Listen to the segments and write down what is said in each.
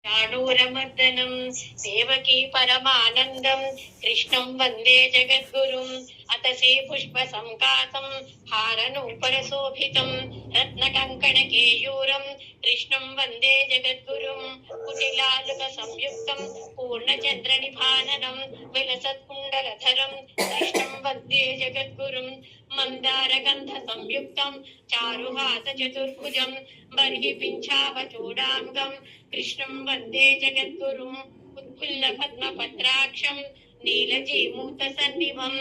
चाणूरमर्दनं देवकी परमानन्दं कृष्णं वन्दे जगद्गुरुम् अतसे पुष्पसङ्कासं हारनूपुरशोभितं रत्नकङ्कणकेयूरं कृष्णं वन्दे जगद्गुरुं कुटिलालुकसंयुक्तं पूर्णचन्द्रनिभाननं विलसत्कुण्डलधरं कृष्णं वन्दे जगद्गुरुं मन्दारगन्धसंयुक्तं चारुहासचतुर्भुजं बर्हिपिञ्छावचूडाङ्गं कृष्णं वन्दे जगद्गुरुम् उत्फुल्लपद्मपत्राक्षं नीलजीमूतसन्निभं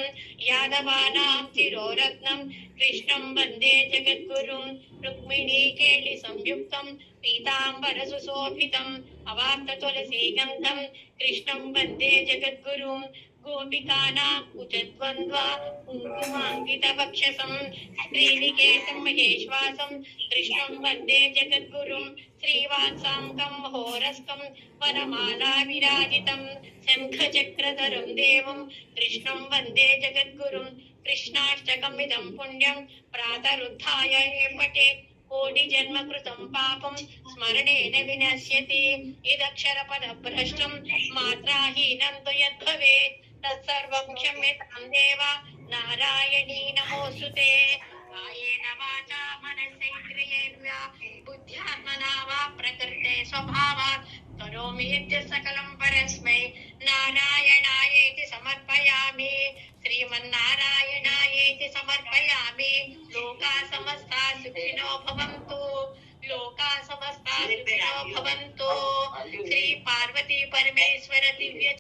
यादवानां शिरोरत्नं कृष्णं वन्दे जगद्गुरुं रुक्मिणीकेलिसंयुक्तं पीताम्बरसुशोभितम् अवाप्ततुलसीगन्धं कृष्णं वन्दे जगद्गुरुं गोपिकानां कुचद्वन्द्वा कुङ्कुमाङ्कितवक्षसं श्रीनिकेतं महेश्वासं कृष्णं वन्दे जगद्गुरुं श्रीवात्साङ्गं महोरस्कं वनमाला विराजितं शङ्खचक्रधरं देवं कृष्णं वन्दे जगद्गुरुं कृष्णाष्टकमिदं पुण्यं प्रातरुत्थाय ये पठेत् कोटिजन्मकृतं पापं स्मरणेन विनश्यति यदक्षरपदभ्रष्टं मात्राहीनं तु यद्भवेत् तत्सर्वं क्षम्यतां देव नारायणी नमोऽस्तुते कायेन वाचा मनसेन्द्रियेर्वा बुद्ध्यात्मना वा प्रकृते स्वभावात् करोमि यद्य सकलं परस्मै नारायणायेति समर्पयामि श्रीमन्नारायणायेति समर्पयामि लोका समस्ता सुखिनो भवन्तु लोका समस्ता सुखिनो भवन्तु श्री पार्वती परमेश्वर दिव्य